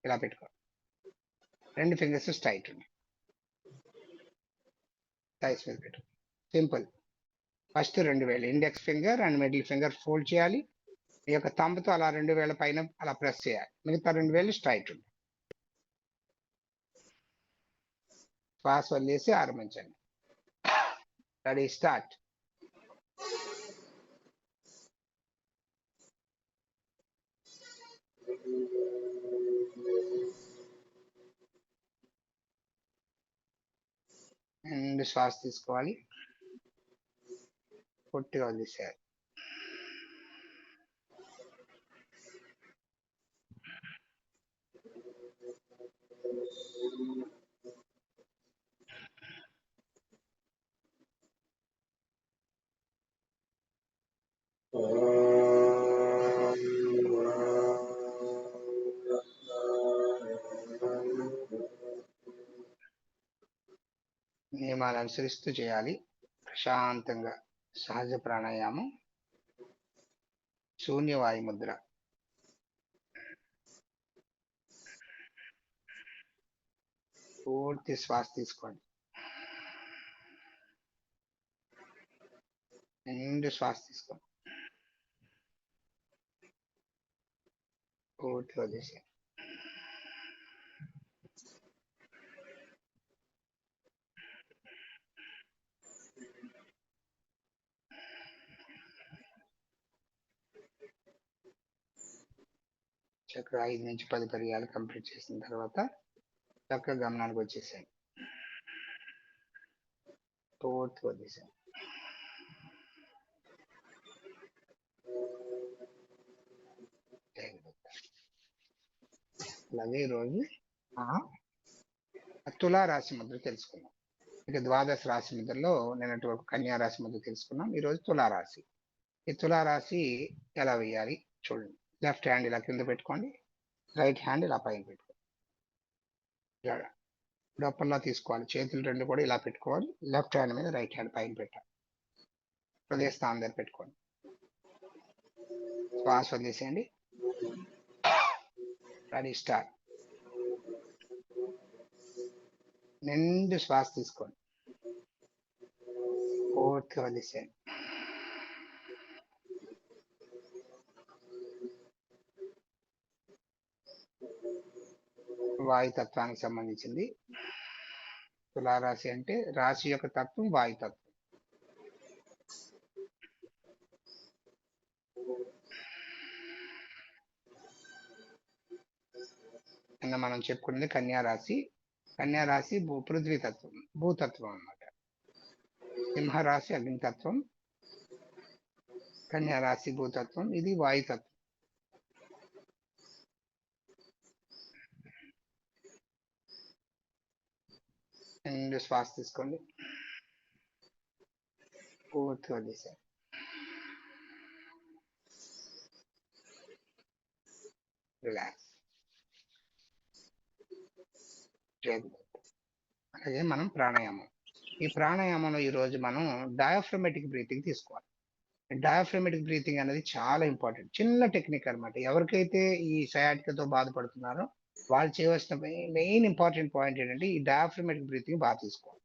ఇలా పెట్టుకోండి. 2 fingers straight thighs మీద పెట్టు. సింపుల్. ఫస్ట్ 2 వేలు index finger and middle finger fold చేయాలి. ఈ యొక్క థంబ్తో అలా 2 వేల పైన అలా ప్రెస్ చేయాలి. మిగతా 2 వేలు స్ట్రైట్ ఉంది. శ్వాస వదిలేసి ఆరంభించండి. Ready start. అండ్ శ్వాస తీసుకోవాలి, పొట్టిగా వదిలేసేయాలి. నియమాలు అనుసరిస్తూ చేయాలి. ప్రశాంతంగా సహజ ప్రాణాయామం, శూన్యవాయు ముద్ర. పూర్తి శ్వాస తీసుకోండి. నిండు శ్వాస తీసుకోండి. పూర్తి వదిలేసి చక్కగా 5 నుంచి 10 పర్యాలు కంప్లీట్ చేసిన తర్వాత చక్కగా గమనానికి వచ్చేసాయి. పూర్తి వదిలేసాయి. అలాగే ఈరోజు తులారాశి ముద్ర తెలుసుకున్నాం. ఇక ద్వాదశ రాశి ముద్రలో నిన్నటి వరకు కన్యా రాశి ముద్ర తెలుసుకున్నాం. ఈరోజు తులారాశి. ఈ తులారాశి ఎలా వేయాలి చూడండి. లెఫ్ట్ హ్యాండ్ ఇలా కింద పెట్టుకోండి, రైట్ హ్యాండ్ ఇలా పైన పెట్టుకోండి. డొప్పల్లా తీసుకోవాలి. చేతులు 2 కూడా ఇలా పెట్టుకోవాలి. లెఫ్ట్ హ్యాండ్ మీద రైట్ హ్యాండ్ పైన పెట్టాలి. హృదయ స్థానం దగ్గర పెట్టుకోండి. శ్వాస వదిలేసేయండి. Ready start. నిండు శ్వాస తీసుకోండి. పూర్తిగా వదిలేసేయండి. వాయుతత్వానికి సంబంధించింది. తులారాశి అంటే రాశి యొక్క తత్వం వాయుతత్వం. నిన్న మనం చెప్పుకున్నది కన్యా రాశి. కన్యా రాశి పృథ్వీ తత్వం, భూతత్వం అన్నమాట. సింహరాశి అగ్నితత్వం, కన్యా రాశి భూతత్వం, ఇది వాయుతత్వం. అండ్ శ్వాస తీసుకోండి. పూర్తి వదిలేసారు. రిలాక్స్. అలాగే మనం ప్రాణాయామం. ఈ ప్రాణాయామంలో ఈరోజు మనం డయాఫ్రమేటిక్ బ్రీతింగ్ తీసుకోవాలి. డయాఫ్రమేటిక్ బ్రీతింగ్ అనేది చాలా ఇంపార్టెంట్. చిన్న టెక్నిక్ అనమాట. ఎవరికైతే ఈ సయాటికాతో బాధపడుతున్నారో వాళ్ళు చేయవలసిన మెయిన్ ఇంపార్టెంట్ పాయింట్ ఏంటంటే ఈ డయాఫ్రమేటిక్ బ్రీతింగ్ బాగా తీసుకోవాలి.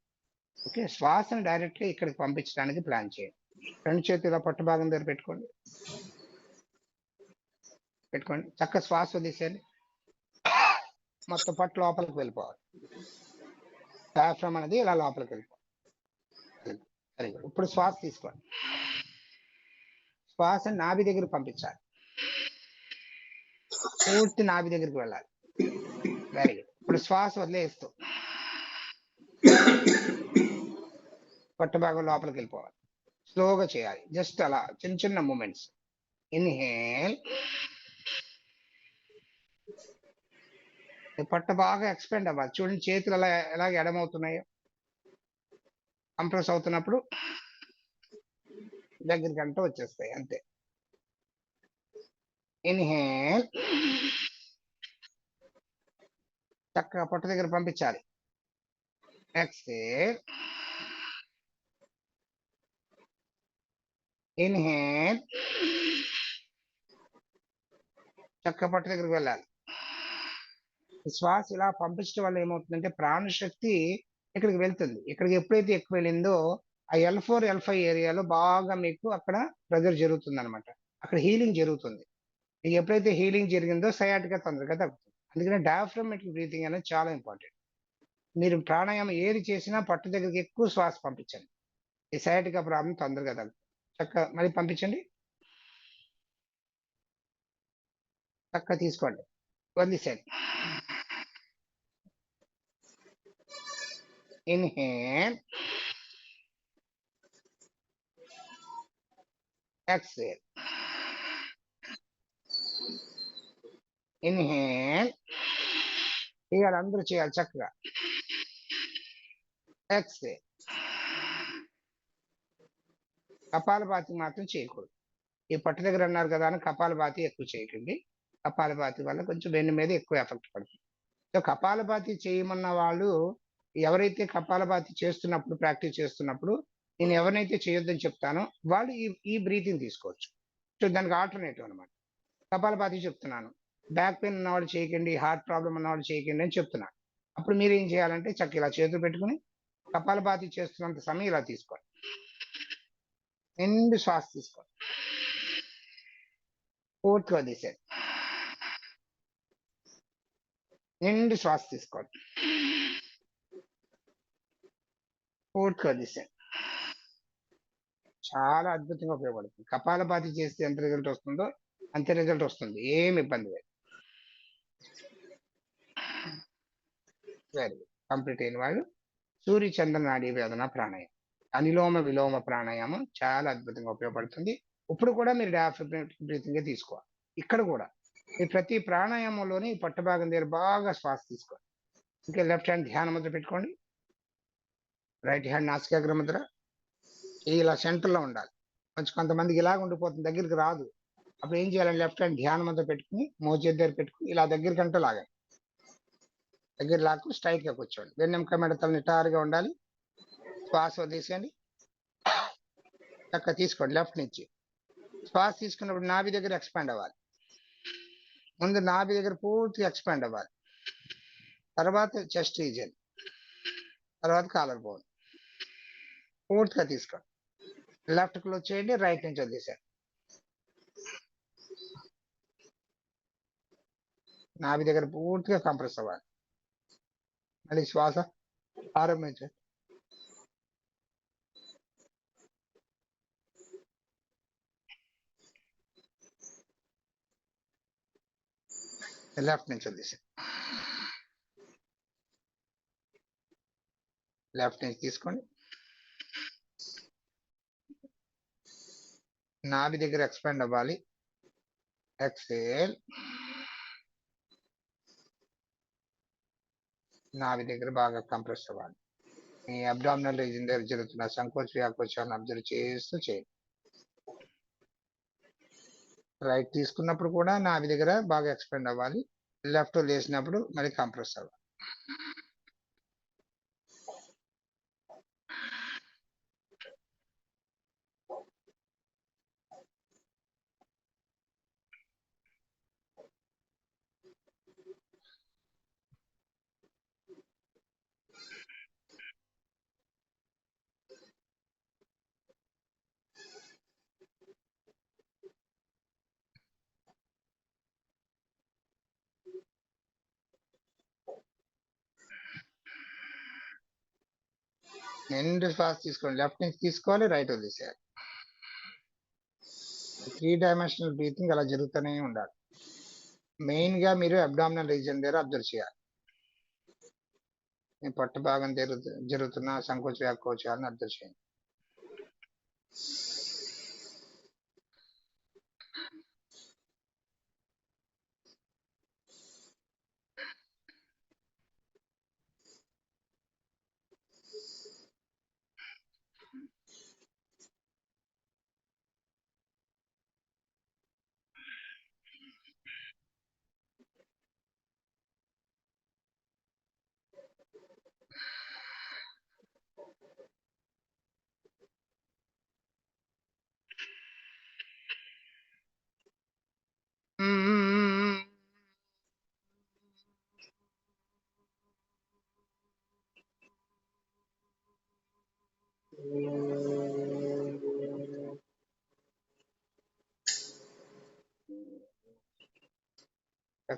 ఓకే, శ్వాసను డైరెక్ట్ గా ఇక్కడికి పంపించడానికి ప్లాన్ చేయండి. 2 చేతుల పట్టు భాగం దగ్గర పెట్టుకోండి. చక్కగా శ్వాస వదిలేసేయండి. మొత్తం పట్టు లోపలికి వెళ్ళిపోవాలి. డయాఫ్రమ్ అనేది ఇలా లోపలికి వెళ్ళిపోవాలి. సరే, ఇప్పుడు శ్వాస తీసుకోండి. శ్వాస నాభి దగ్గర పంపించాలి. పూర్తి నాభి దగ్గరికి వెళ్ళాలి. Very good. ఇప్పుడు శ్వాస వదిలేస్తూ పట్టు భాగం లోపలికి వెళ్ళిపోవాలి. స్లోగా చేయాలి. జస్ట్ అలా చిన్న చిన్న మూమెంట్స్. ఇన్హేల్. పట్టు బాగా ఎక్స్పెండ్ అవ్వాలి. చూడండి చేతులు అలా ఎలాగ ఎడమవుతున్నాయో. కంప్రెస్ అవుతున్నప్పుడు దగ్గరికి అంటూ వచ్చేస్తాయి. అంతే. ఇన్హేల్. చక్కగా పొట్ట దగ్గర పంపించాలి. ఎక్స్హేల్. ఇన్హేల్. చక్కగా పొట్ట దగ్గరికి వెళ్ళాలి. శ్వాస ఇలా పంపించడం వల్ల ఏమవుతుందంటే ప్రాణశక్తి ఇక్కడికి వెళ్తుంది. ఇక్కడికి ఎప్పుడైతే ఎక్కువ వెళ్ళిందో ఆ L4, L5 ఏరియాలో బాగా మీకు అక్కడ ప్రెషర్ జరుగుతుందనమాట. అక్కడ హీలింగ్ జరుగుతుంది. మీకు ఎప్పుడైతే హీలింగ్ జరిగిందో సయాటికా తొందరగా తగ్గుతుంది. అందుకని డయాఫ్రామాటిక్ బ్రీతింగ్ అనేది చాలా ఇంపార్టెంట్. మీరు ప్రాణాయామం ఏది చేసినా పట్టు దగ్గరికి ఎక్కువ శ్వాస పంపించండి. ఈ సయాటికా ప్రాబ్లమ్ తొందరగా తగ్గుతుంది. మళ్ళీ పంపించండి. చక్కగా తీసుకోండి. వదిలేసేయండి. Inhale, exhale. ఇన్‌హేల్, చేయాలి, అందరూ చేయాలి చక్కగా. ఎక్స్‌హేల్. కపాలభాతి మాత్రం చేయకూడదు. ఈ పట్టు దగ్గర అన్నారు కదా అని కపాలభాతి ఎక్కువ చేయకండి. కపాలభాతి వల్ల కొంచెం వెన్ను మీద ఎక్కువ ఎఫెక్ట్ పడుతుంది. సో కపాలభాతి చేయమన్న వాళ్ళు ఎవరైతే కపాలభాతి చేస్తున్నప్పుడు ప్రాక్టీస్ చేస్తున్నప్పుడు నేను ఎవరినైతే చేయొద్దని చెప్తానో వాళ్ళు ఈ బ్రీతింగ్ తీసుకోవచ్చు. సో దానికి ఆల్టర్నేటివ్ అనమాట. కపాలభాతి చెప్తున్నాను. బ్యాక్ పెయిన్ ఉన్నవాళ్ళు చేయకండి, హార్ట్ ప్రాబ్లమ్ ఉన్నవాళ్ళు చేయకండి అని చెప్తున్నాను. అప్పుడు మీరు ఏం చేయాలంటే చక్కగా ఇలా చేతులు పెట్టుకుని కపాలభాతి చేస్తున్నంత సమయం ఇలా తీసుకోండి. నిండు శ్వాస తీసుకోండి. పూర్తిగా వదిలేసేయండి. నిండు శ్వాస తీసుకోండి. పూర్తిగా వదిలేసేయండి. చాలా అద్భుతంగా ఉపయోగపడుతుంది. కపాలభాతి చేస్తే ఎంత రిజల్ట్ వస్తుందో అంతే రిజల్ట్ వస్తుంది. ఏమి ఇబ్బంది లేదు. Very good. కంప్లీట్ అయిన వాళ్ళు సూర్య చంద్ర నాడీ వేదన ప్రాణాయామం, అనిలోమ విలోమ ప్రాణాయామం చాలా అద్భుతంగా ఉపయోగపడుతుంది. ఇప్పుడు కూడా మీరు డయాఫ్రామాటిక్ బ్రీతింగ్ తీసుకోవాలి. ఇక్కడ కూడా ఈ ప్రతి ప్రాణాయామంలోని పట్టు భాగం దగ్గర బాగా శ్వాస తీసుకోండి. ఇంకా లెఫ్ట్ హ్యాండ్ ధ్యాన ముద్ర పెట్టుకోండి. Right hand నాసికాగ్ర Mudra. ఇలా సెంటర్ లో ఉండాలి. కొంచెం కొంతమందికి ఇలాగ ఉండిపోతుంది, దగ్గరికి రాదు. అప్పుడు ఏం చేయాలంటే లెఫ్ట్ హ్యాండ్ ధ్యానం అంతా పెట్టుకుని మోచేతి దగ్గర పెట్టుకుని ఇలా దగ్గరికంటూ లాగండి. దగ్గర లాక్కు స్ట్రైట్ గా కూర్చోండి. వెన్నెముక మెడతలు నిటారుగా ఉండాలి. శ్వాస వదిలేసేయండి. చక్కగా తీసుకోండి. లెఫ్ట్ నుంచి శ్వాస తీసుకున్నప్పుడు నాభి దగ్గర ఎక్స్పాండ్ అవ్వాలి. ముందు నాభి దగ్గర పూర్తిగా ఎక్స్పాండ్ అవ్వాలి. తర్వాత చెస్ట్ రీజియన్, తర్వాత కాలర్ బోన్ పూర్తిగా తీసుకోండి. లెఫ్ట్ క్లోజ్ చేయండి, రైట్ నుంచి వదిలేసేయండి. నాభి దగ్గర పూర్తిగా కంప్రెస్ అవ్వాలి. మళ్ళీ శ్వాస ఆరంభించండి. లెఫ్ట్ నుంచి వదిలేసేయండి. లెఫ్ట్ నుంచి తీసుకోండి. నాభి దగ్గర ఎక్స్పాండ్ అవ్వాలి. ఎక్సేల్. నాభి దగ్గర బాగా కంప్రెస్ అవ్వాలి. మీ అబ్డామినల్ రీజన్ దగ్గర జరుగుతున్న సంకోచ వ్యాకోచాలను అబ్జర్వ్ చేస్తూ చేయండి. రైట్ తీసుకున్నప్పుడు కూడా నాభి దగ్గర బాగా ఎక్స్పాండ్ అవ్వాలి. లెఫ్ట్ లేసినప్పుడు మరి కంప్రెస్ అవ్వాలి. నిండు శ్వాస తీసుకోండి. లెఫ్ట్ నుంచి తీసుకోవాలి, రైట్ వదిలేసేయాలి. 3 డైమెన్షనల్ బ్రీతింగ్ అలా జరుగుతూనే ఉండాలి. మెయిన్ గా మీరు అబ్డామినల్ రీజన్ దగ్గర అబ్జర్వ్ చేయాలి. మీ పొట్ట భాగం జరుగుతున్న సంకోచ వ్యాకోచాలను అబ్జర్వ్ చేయండి.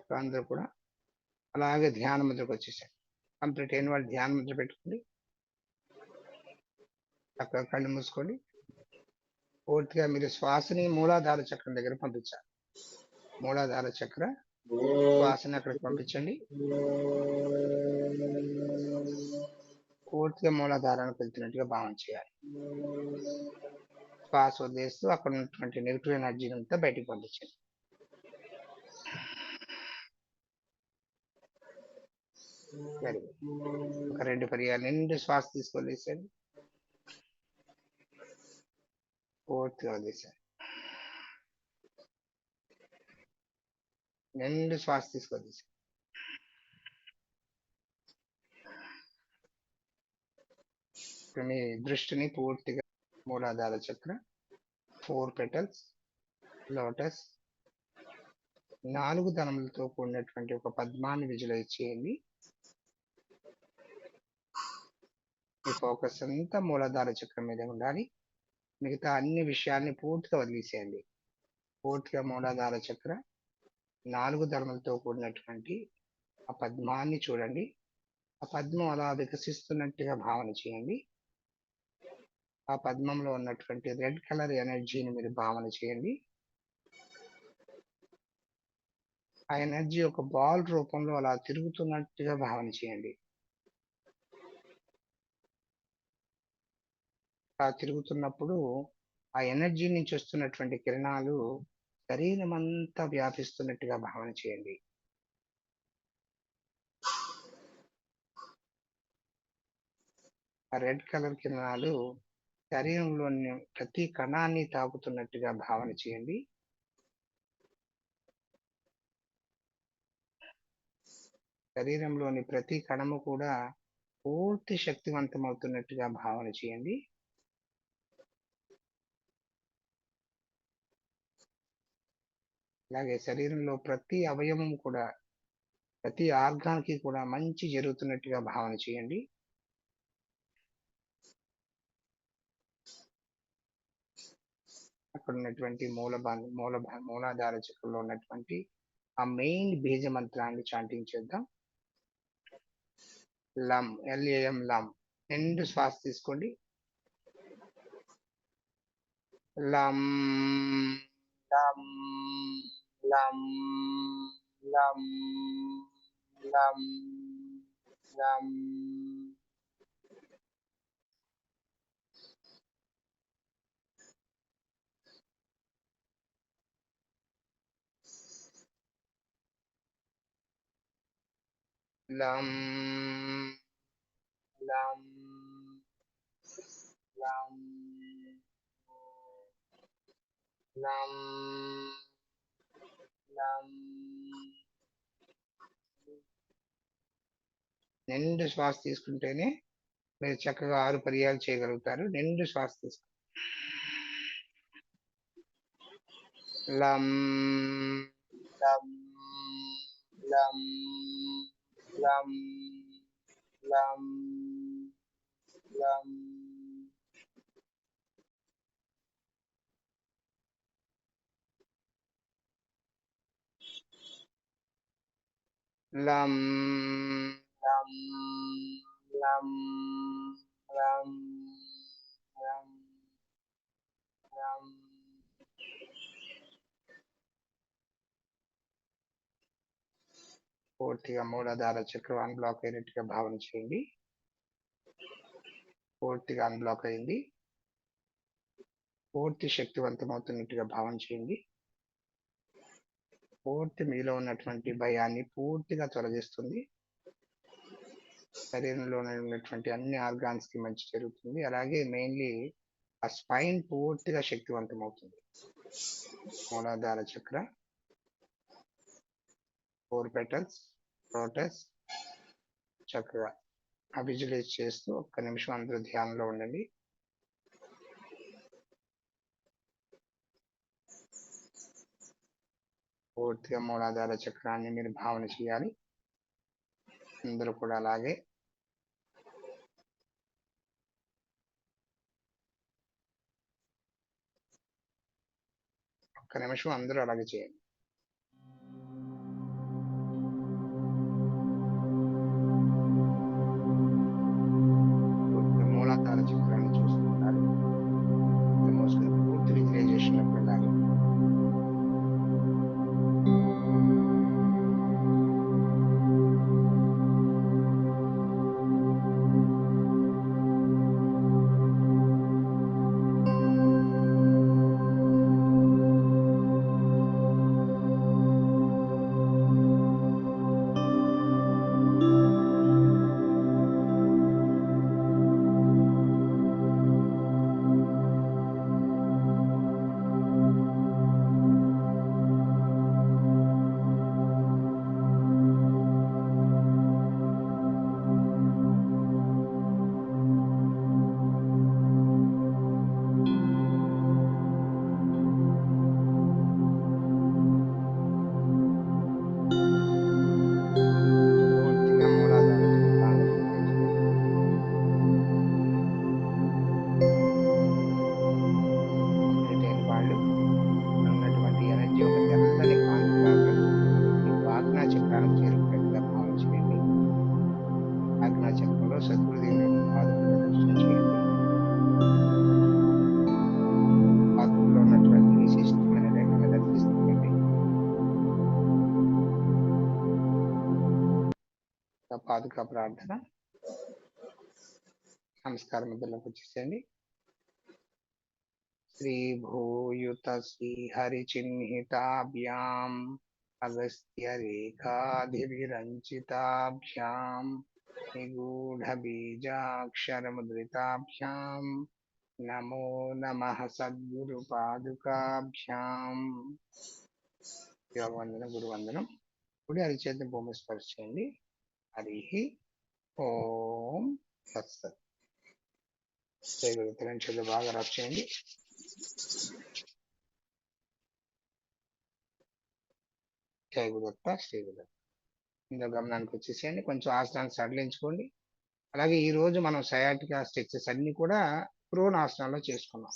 చక్కగా అందరూ కూడా అలాగే ధ్యాన ముద్రకు వచ్చేసారు. కంప్లీట్ అయిన వాళ్ళు ధ్యాన ముద్ర పెట్టుకోండి. చక్కగా కళ్ళు మూసుకోండి. పూర్తిగా మీరు శ్వాసని మూలాధార చక్రం దగ్గర పంపించాలి. మూలాధార చక్ర శ్వాసని అక్కడికి పంపించండి. పూర్తిగా మూలాధారానికి వెళ్తున్నట్టుగా భావన చేయాలి. శ్వాస వదిలేస్తూ అక్కడ ఉన్నటువంటి నెగిటివ్ ఎనర్జీని అంతా బయటికి పంపించండి. Very good. ఒక 2 పర్యాలు నిండు శ్వాస తీసుకొదిలేసండి. పూర్తిగా వదిలేసారు. నిండు శ్వాస తీసుకొదిలేసారు. ఇప్పుడు మీ దృష్టిని పూర్తిగా మూలాధార చక్ర, 4 పెటల్స్, లోటస్, 4 దళములతో కూడినటువంటి ఒక పద్మాన్ని విజువలైజ్ చేయండి. మీ ఫోకస్ అంతా మూలాధార చక్రం మీద ఉండాలి. మిగతా అన్ని విషయాల్ని పూర్తిగా వదిలేసేయండి. పూర్తిగా మూలాధార చక్ర, 4 దళములతో కూడినటువంటి ఆ పద్మాన్ని చూడండి. ఆ పద్మం అలా వికసిస్తున్నట్టుగా భావన చేయండి. ఆ పద్మంలో ఉన్నటువంటి రెడ్ కలర్ ఎనర్జీని మీరు భావన చేయండి. ఆ ఎనర్జీ ఒక బాల్ రూపంలో అలా తిరుగుతున్నట్టుగా భావన చేయండి. ఆ తిరుగుతున్నప్పుడు ఆ ఎనర్జీ నుంచి వస్తున్నటువంటి కిరణాలు శరీరం అంతా వ్యాపిస్తున్నట్టుగా భావన చేయండి. ఆ రెడ్ కలర్ కిరణాలు శరీరంలోని ప్రతి కణాన్ని తాకుతున్నట్టుగా భావన చేయండి. శరీరంలోని ప్రతి కణము కూడా పూర్తి శక్తివంతమవుతున్నట్టుగా భావన చేయండి. అలాగే శరీరంలో ప్రతి అవయవం కూడా, ప్రతి ఆర్గాన్ కి కూడా మంచి జరుగుతున్నట్టుగా భావన చేయండి. అక్కడ ఉన్నటువంటి మూలాధార చక్రంలో ఉన్నటువంటి ఆ మెయిన్ బీజ మంత్రాన్ని చాంటింగ్ చేద్దాం. లం, LAM, లం. నిండు శ్వాస తీసుకోండి. లం లం లం లం లం లం. లం లం లం లం లం. నిండు శ్వాస తీసుకుంటేనే మీరు చక్కగా 6 పర్యాలు చేయగలుగుతారు. నిండు శ్వాస తీసుకోండి. లం లం లం లం లం లం. లం లం లం లం లం లం. పూర్తిగా మూలాధార చక్రం అన్బ్లాక్ అయినట్టుగా భావన చేయండి. పూర్తిగా అన్బ్లాక్ అయింది. పూర్తి శక్తివంతమవుతున్నట్టుగా భావన చేయండి. పూర్తి మీలో ఉన్నటువంటి భయాన్ని పూర్తిగా తొలగిస్తుంది. శరీరంలో ఉన్నటువంటి అన్ని ఆర్గాన్స్ కి మంచి జరుగుతుంది. అలాగే మెయిన్లీ ఆ స్పైన్ పూర్తిగా శక్తివంతం అవుతుంది. మూలాధార చక్ర, 4 పెటల్స్, లోటస్. చక్కగా విజువలైజ్ చేస్తూ ఒక్క నిమిషం అందరూ ధ్యానంలో ఉండండి. పూర్తిగా మూలాధార చక్రాన్ని మీరు భావన చేయాలి. అందరూ కూడా అలాగే ఒక్క నిమిషం అందరూ అలాగే చేయండి. సద్గురుదేవుల యొక్క పాదములను దర్శనం చేయండి. పాదములో ఉన్నటువంటి విశిష్టమైన రేఖను దర్శిస్తుండండి. పాదుకా ప్రార్థన. నమస్కారం ముద్రలోకి వచ్చేసేయండి. శ్రీ భూయుత శ్రీ హరిచిహ్నితాభ్యాం అగస్త్య రేఖాధివిరంచితాభ్యాం నిగూఢబీజాక్షరముద్రితాభ్యాం నమో నమః సద్గురు పాదుకాభ్యాం. యోగవందనం, గురువందనం. ఇప్పుడు అరిచేతిని భూమి స్పర్శ చేయండి. హరి ఓం తత్సత్. చేతులు బాగా రబ్ చేయండి. జై గురుదత్త, శ్రీ గురుదత్త. ఇందులో గమనానికి వచ్చేసేయండి. కొంచెం ఆసనాన్ని సడలించుకోండి. అలాగే ఈ రోజు మనం సయాటికా స్ట్రెచెస్ అన్ని కూడా ప్రోన్ ఆసనాల్లో చేసుకున్నాం.